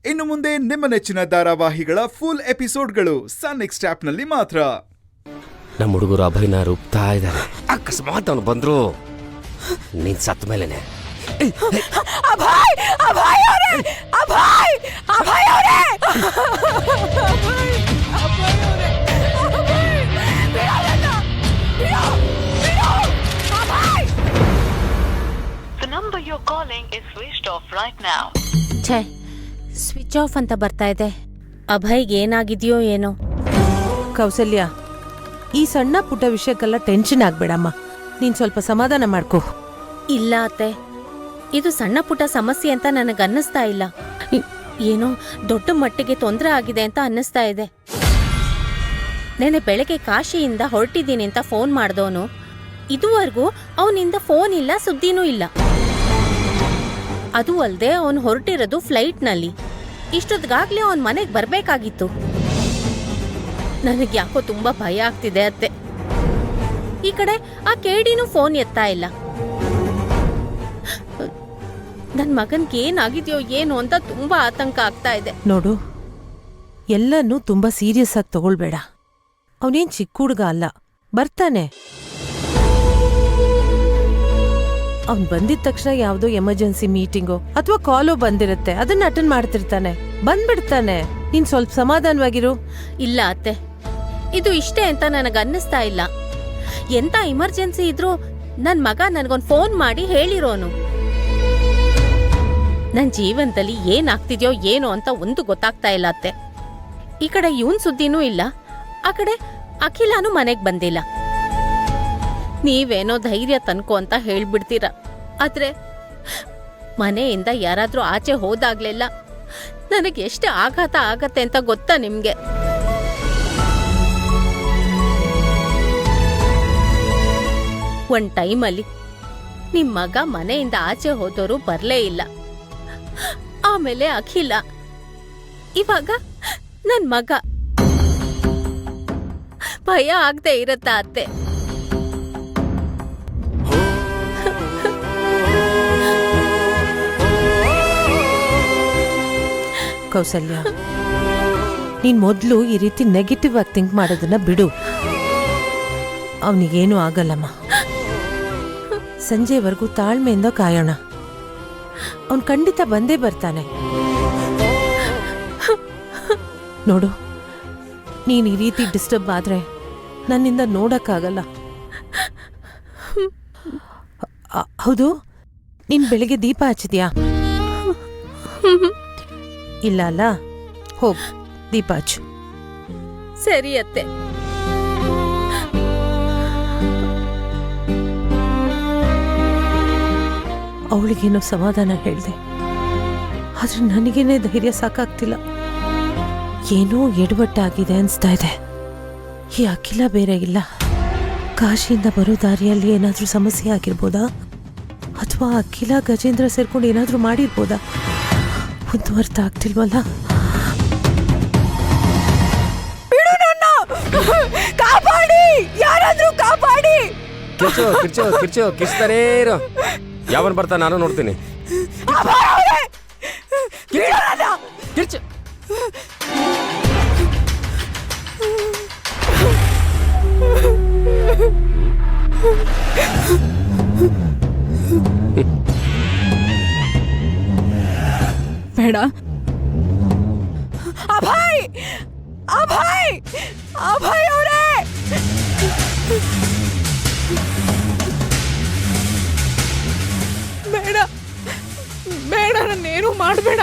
ಇನ್ನು ಮುಂದೆ ನಿಮ್ಮ ನೆಚ್ಚಿನ ಧಾರಾವಾಹಿಗಳ ಫುಲ್ ಎಪಿಸೋಡ್ಗಳು ಸನ್ ನೆಕ್ಸ್ಟ್ ಆಪ್ನಲ್ಲಿ ಮಾತ್ರ. ನಮ್ಮ ಹುಡುಗರು ಅಭಯನ ರೂಪ್ತಾ ಇದ್ದಾರೆ. ಅಕಸ್ಮಾತ್ ಅವನು ಬಂದ್ರು ನೀನ್ ಸತ್ತ ಮೇಲೆನೆ. The number you're calling is switched off right now. ಛೇ, ಸ್ವಿಚ್ ಆಫ್ ಅಂತ ಬರ್ತಾ ಇದೆ. ಅಭಯ್ಗೆ ಏನಾಗಿದೆಯೋ ಏನೋ. ಕೌಸಲ್ಯ, ಈ ಸಣ್ಣ ಪುಟ್ಟ ವಿಷಯಕ್ಕೆಲ್ಲ ಟೆನ್ಷನ್ ಆಗ್ಬೇಡಮ್ಮ. ನೀನ್ ಸ್ವಲ್ಪ ಸಮಾಧಾನ ಮಾಡ್ಕೋ. ಇಲ್ಲ ಅತ್ತೆ, ಇದು ಸಣ್ಣ ಪುಟ್ಟ ಸಮಸ್ಯೆ ಅಂತ ನನಗನ್ನಿಸ್ತಾ ಇಲ್ಲ. ಏನೋ ದೊಡ್ಡ ಮಟ್ಟಿಗೆ ತೊಂದರೆ ಆಗಿದೆ ಅಂತ ಅನ್ನಿಸ್ತಾ ಇದೆ. ನೆನೆ ಬೆಳಗ್ಗೆ ಕಾಶಿಯಿಂದ ಹೊರಟಿದ್ದೀನಿ ಅಂತ ಫೋನ್ ಮಾಡ್ದವನು ಇದುವರೆಗೂ ಅವನಿಂದ ಫೋನ್ ಇಲ್ಲ, ಸುದ್ದಿನೂ ಇಲ್ಲ. ಅದು ಅಲ್ಲದೆ ಅವನು ಹೊರಟಿರೋದು ಫ್ಲೈಟ್ನಲ್ಲಿ. ಇಷ್ಟೊತ್ತಿಗಾಗ್ಲೇ ಅವನ ಮನೆಗೆ ಬರ್ಬೇಕಾಗಿತ್ತು. ನನಗೆ ಯಾಕೋ ತುಂಬಾ ಭಯ ಆಗ್ತಿದೆ ಅತ್ತೆ. ಈ ಕಡೆ ಆ ಕೇಡಿನೂ ಫೋನ್ ಎತ್ತಾ ಇಲ್ಲ. ನನ್ ಮಗನ್ಗೆ ಏನಾಗಿದೆಯೋ ಏನು ಅಂತ ತುಂಬಾ ಆತಂಕ ಆಗ್ತಾ ಇದೆ. ನೋಡು, ಎಲ್ಲನೂ ತುಂಬಾ ಸೀರಿಯಸ್ ಆಗಿ ತಗೊಳ್ಬೇಡ. ಅವನೇನ್ ಚಿಕ್ಕ ಹುಡುಗ ಅಲ್ಲ, ಬರ್ತಾನೆ. ಅವ್ನ್ ಬಂದಿದ ತಕ್ಷಣ ಯಾವ್ದೋ ಎಮರ್ಜೆನ್ಸಿ ಮೀಟಿಂಗೋ ಅಥವಾ ಕಾಲೋ ಬಂದಿರುತ್ತೆ, ಅದನ್ನ ಅಟೆಂಡ್ ಮಾಡ್ತಿರ್ತಾನೆ, ಬಂದ್ಬಿಡ್ತಾನೆ. ನೀನ್ ಸ್ವಲ್ಪ ಸಮಾಧಾನವಾಗಿರು. ಇಲ್ಲ ಅತ್ತೆ, ಇದು ಇಷ್ಟೇ ಅಂತ ನನಗನ್ನಿಸ್ತಾ ಇಲ್ಲ. ಎಂತ ಎಮರ್ಜೆನ್ಸಿ ಇದ್ರೂ ನನ್ ಮಗ ನನ್ಗೊಂದ್ ಫೋನ್ ಮಾಡಿ ಹೇಳಿರೋನು. ನನ್ ಜೀವನದಲ್ಲಿ ಏನಾಗ್ತಿದ್ಯೋ ಏನೋ ಅಂತ ಒಂದು ಗೊತ್ತಾಗ್ತಾ ಇಲ್ಲ ಅತ್ತೆ. ಈ ಕಡೆ ಇವನ್ ಸುದ್ದಿನೂ ಇಲ್ಲ, ಆ ಕಡೆ ಅಖಿಲಾನು ಮನೆಗ್ ಬಂದಿಲ್ಲ. ನೀವೇನೋ ಧೈರ್ಯ ತನ್ಕೋ ಅಂತ ಹೇಳ್ಬಿಡ್ತೀರ, ಆದ್ರೆ ಮನೆಯಿಂದ ಯಾರಾದ್ರೂ ಆಚೆ ಹೋದಾಗ್ಲೆಲ್ಲ ನನಗೆ ಎಷ್ಟು ಆಘಾತ ಆಗತ್ತೆ ಅಂತ ಗೊತ್ತಾ ನಿಮ್ಗೆ? ಒಂದ್ ಟೈಮಲ್ಲಿ ನಿಮ್ ಮಗ ಮನೆಯಿಂದ ಆಚೆ ಹೋದವರು ಬರ್ಲೇ ಇಲ್ಲ. ಆಮೇಲೆ ಅಖಿಲ, ಇವಾಗ ನನ್ ಮಗ. ಭಯ ಆಗದೆ ಇರತ್ತಾ ಅತ್ತೆ? ಕೌಸಲ್ಯ, ನೀನ್ ಮೊದ್ಲು ಈ ರೀತಿ ನೆಗೆಟಿವ್ ಆಗಿ ಥಿಂಕ್ ಮಾಡೋದನ್ನ ಬಿಡು. ಅವನಿಗೇನು ಆಗಲ್ಲಮ್ಮ. ಸಂಜೆವರೆಗೂ ತಾಳ್ಮೆಯಿಂದ ಕಾಯೋಣ. ಅವನ್ ಖಂಡಿತ ಬಂದೇ ಬರ್ತಾನೆ. ನೋಡು, ನೀನ್ ಈ ರೀತಿ ಡಿಸ್ಟರ್ಬ್ ಆದ್ರೆ ನನ್ನಿಂದ ನೋಡಕ್ಕಾಗಲ್ಲ. ಹೌದು, ನೀನ್ ಬೆಳಿಗ್ಗೆ ದೀಪ ಹಚ್ಚಿದ್ಯಾ? ಇಲ್ಲ ಅಲ್ಲ, ಹೋಗ್ ದೀಪ ಹಚ್ಚು. ಸರಿ ಅತ್ತೆ. ಅವಳಿಗೇನೋ ಸಮಾಧಾನ ಹೇಳ್ದೆ, ಆದ್ರೆ ನನಗೇನೆ ಧೈರ್ಯ ಸಾಕಾಗ್ತಿಲ್ಲ. ಏನೋ ಎಡವಟ್ಟಾಗಿದೆ ಅನ್ಸ್ತಾ ಇದೆ. ಈ ಅಖಿಲ ಬೇರೆ ಇಲ್ಲ. ಕಾಶಿಯಿಂದ ಬರೋ ದಾರಿಯಲ್ಲಿ ಏನಾದ್ರೂ ಸಮಸ್ಯೆ ಆಗಿರ್ಬೋದಾ? ಅಥವಾ ಅಖಿಲ ಗಜೇಂದ್ರ ಸೇರ್ಕೊಂಡು ಏನಾದ್ರೂ ಮಾಡಿರ್ಬೋದಾ? ಒಂದು ಅರ್ಥ ಆಗ್ತಿಲ್ವಲ್ಲ. ಕಾಪಾಡಿ, ಯಾರಾದ್ರೂ ಕಾಪಾಡಿ. ಕಿರ್ಚೋ ಕಿರ್ಚೋ ಕಿರ್ಚೋ ಕಿರ್ಚ್ತಾನೇ ಇರೋ. ಯಾವನ್ ಬರ್ತಾ ನಾನು ನೋಡ್ತೀನಿ. ಕಿರ್ಚು. ಬೇಡ. ಅಭಯ್, ಅಭಯ್, ಅಭಯ್ ಅವರೇ, ಬೇಡ ಬೇಡ, ನನ್ನೇನು ಮಾಡಬೇಡ.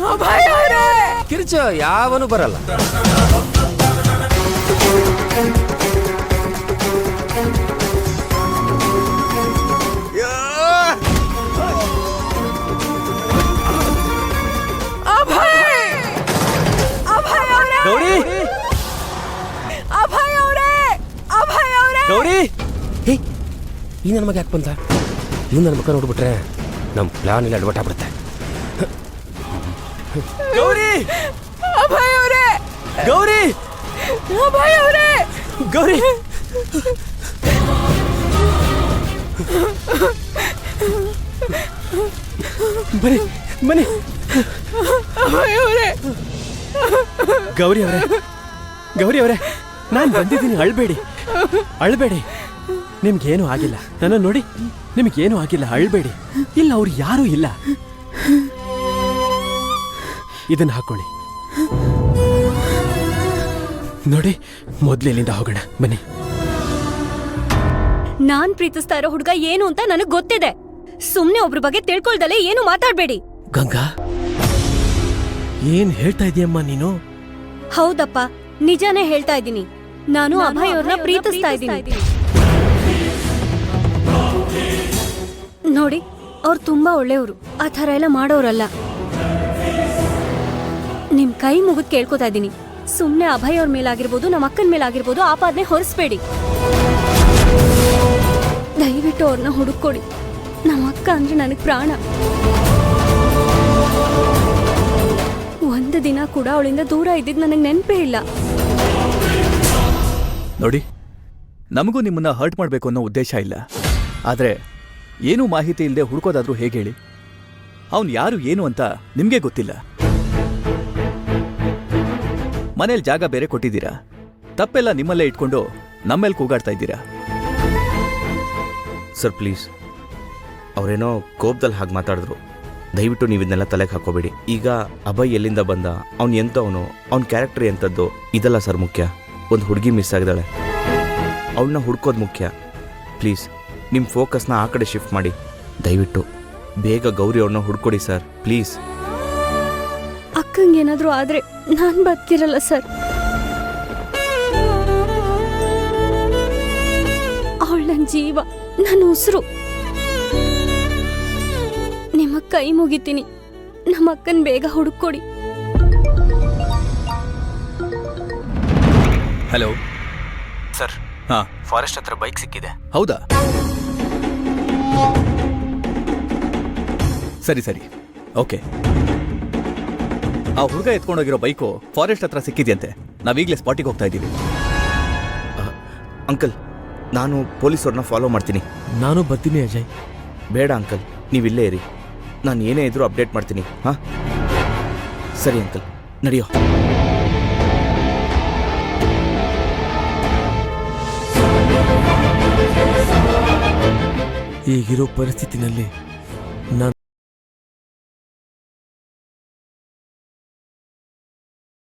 ಅಭಯ್ ಅವರೇ, ಕಿರ್ಚೋ, ಯಾವನು ಬರಲ್ಲ. ಗೌರಿ, ಅಭಯ್ ಅವರೇ, ಅಭಯ್ ಅವರೇ, ಗೌರಿ. ಈ ನನ್ನ ಮಗ ಯಾಕೆ ಬಂದ? ಇವ್ ನನ್ನ ಮಗ ನೋಡ್ಬಿಟ್ರೆ ನಮ್ಮ ಪ್ಲಾನ್ ಎಲ್ಲ ಅಡ್ವರ್ಟ್ ಆಗ್ಬಿಡುತ್ತೆ. ಗೌರಿ ಅಭಯ್ ಅವರೇ ಗೌರಿ ಅಭಯ್ ಅವರೇ ಗೌರಿ ಬನ್ನಿ ಬನ್ನಿ ಅಭಯ್ ಅವರೇ ಗೌರಿ ಅವರೇ ಗೌರಿ ಅವರೇ ನಾನು ಬಂದಿದ್ದೀನಿ, ಅಳ್ಬೇಡಿ ಅಳ್ಬೇಡಿ. ನಿಮ್ಗೇನು ಆಗಿಲ್ಲ, ನನ್ನ ನೋಡಿ, ನಿಮ್ಗೇನು ಆಗಿಲ್ಲ, ಅಳ್ಬೇಡಿ. ಇಲ್ಲ, ಅವ್ರು ಯಾರೂ ಇಲ್ಲ. ಇದನ್ನ ಹಾಕೊಳ್ಳಿ ನೋಡಿ. ಮೊದ್ಲು ಇಲ್ಲಿಂದ ಹೋಗೋಣ ಬನ್ನಿ. ನಾನ್ ಪ್ರೀತಿಸ್ತಾ ಇರೋ ಹುಡುಗ ಏನು ಅಂತ ನನಗ್ ಗೊತ್ತಿದೆ. ಸುಮ್ನೆ ಒಬ್ರ ಬಗ್ಗೆ ತಿಳ್ಕೊಳ್ದಲೆ ಏನು ಮಾತಾಡ್ಬೇಡಿ. ಗಂಗಾ, ಏನ್ ಹೇಳ್ತಾ ಇದೀಯಮ್ಮ ನೀನು? ಹೌದಪ್ಪ, ನಿಜಾನೇ ಹೇಳ್ತಾ ಇದ್ದೀನಿ. ನಾನು ಅಭಯ್ ಅವ್ರನ್ನ ಪ್ರೀತಿಸ್ತಾ ಇದ್ದೀನಿ. ನೋಡಿ, ಅವ್ರು ತುಂಬಾ ಒಳ್ಳೆಯವರು, ಆ ಥರ ಎಲ್ಲ ಮಾಡೋರಲ್ಲ. ನಿಮ್ ಕೈ ಮುಗಿದ್ ಕೇಳ್ಕೊತಾ ಇದ್ದೀನಿ, ಸುಮ್ನೆ ಅಭಯ್ ಅವ್ರ ಮೇಲಾಗಿರ್ಬೋದು, ನಮ್ಮ ಅಕ್ಕನ ಮೇಲಾಗಿರ್ಬೋದು ಆಪಾದನೆ ಹೊರಿಸ್ಬೇಡಿ. ದಯವಿಟ್ಟು ಅವ್ರನ್ನ ಹುಡುಕೊಡಿ. ನಮ್ಮ ಅಕ್ಕ ಅಂದ್ರೆ ನನಗ್ ಪ್ರಾಣ. ಒಂದು ದಿನ ಕೂಡ ಅವಳಿಂದ ದೂರ ಇದ್ದಿದ್ ನನಗ್ ನೆನಪೇ ಇಲ್ಲ. ನೋಡಿ, ನಮಗೂ ನಿಮ್ಮನ್ನ ಹರ್ಟ್ ಮಾಡಬೇಕು ಅನ್ನೋ ಉದ್ದೇಶ ಇಲ್ಲ. ಆದರೆ ಏನೂ ಮಾಹಿತಿ ಇಲ್ಲದೆ ಹುಡುಕೋದಾದ್ರೂ ಹೇಗೆ ಹೇಳಿ? ಅವನು ಯಾರು ಏನು ಅಂತ ನಿಮಗೆ ಗೊತ್ತಿಲ್ಲ. ಮನೇಲಿ ಜಾಗ ಬೇರೆ ಕೊಟ್ಟಿದ್ದೀರಾ, ತಪ್ಪೆಲ್ಲ ನಿಮ್ಮಲ್ಲೇ ಇಟ್ಕೊಂಡು ನಮ್ಮೇಲೆ ಕೂಗಾಡ್ತಾ ಇದ್ದೀರಾ. ಸರ್ ಪ್ಲೀಸ್, ಅವರೇನೋ ಕೋಪದಲ್ಲಿ ಹಾಗೆ ಮಾತಾಡಿದ್ರು. ದಯವಿಟ್ಟು ನೀವು ಇದನ್ನೆಲ್ಲ ತಲೆಗೆ ಹಾಕೋಬೇಡಿ. ಈಗ ಅಭಯ್ ಎಲ್ಲಿಂದ ಬಂದ, ಅವ್ನು ಎಂಥವನು, ಅವ್ನ ಕ್ಯಾರೆಕ್ಟರ್ ಎಂಥದ್ದು, ಇದೆಲ್ಲ ಸರ್ ಮುಖ್ಯ. ಒಂದು ಹುಡುಗಿ ಮಿಸ್ ಆಗಿದ್ದಾಳೆ, ಅವಳನ್ನ ಹುಡ್ಕೋದು ಮುಖ್ಯ. ಪ್ಲೀಸ್ ನಿಮ್ಮ ಫೋಕಸ್ನ ಆ ಕಡೆ ಶಿಫ್ಟ್ ಮಾಡಿ. ದಯವಿಟ್ಟು ಬೇಗ ಗೌರಿ ಅವ್ರನ್ನ ಹುಡ್ಕೊಡಿ ಸರ್, ಪ್ಲೀಸ್. ಅಕ್ಕಂಗೇನಾದ್ರೂ ಆದ್ರೆ ನಾನ್ ಬದುಕಿರಲ್ಲ ಸರ್. ಅವಳ ನನ್ನ ಜೀವ, ನನ್ನ ಉಸಿರು. ನಿಮ್ಮ ಕೈ ಮುಗಿತೀನಿ, ನಮ್ಮ ಅಕ್ಕನ್ ಬೇಗ ಹುಡುಕೊಡಿ. ಹಲೋ ಸರ್, ಹಾ, ಫಾರೆಸ್ಟ್ ಹತ್ರ ಬೈಕ್ ಸಿಕ್ಕಿದೆ. ಹೌದಾ? ಸರಿ ಸರಿ, ಓಕೆ. ಆ ಹುಡುಗ ಎತ್ಕೊಂಡೋಗಿರೋ ಬೈಕು ಫಾರೆಸ್ಟ್ ಹತ್ರ ಸಿಕ್ಕಿದೆಯಂತೆ. ನಾವೀಗಲೇ ಸ್ಪಾಟಿಗೆ ಹೋಗ್ತಾ ಇದ್ದೀವಿ. ಅಂಕಲ್, ನಾನು ಪೊಲೀಸವ್ರನ್ನ ಫಾಲೋ ಮಾಡ್ತೀನಿ. ನಾನು ಬರ್ತೀನಿ ಅಜಯ್. ಬೇಡ ಅಂಕಲ್, ನೀವಿಲ್ಲೇ ಇರಿ. ನಾನು ಏನೇ ಇದ್ರೂ ಅಪ್ಡೇಟ್ ಮಾಡ್ತೀನಿ. ಹಾಂ ಸರಿ ಅಂಕಲ್, ನಡೆಯೋ. ಈಗಿರೋ ಪರಿಸ್ಥಿತಿನಲ್ಲಿ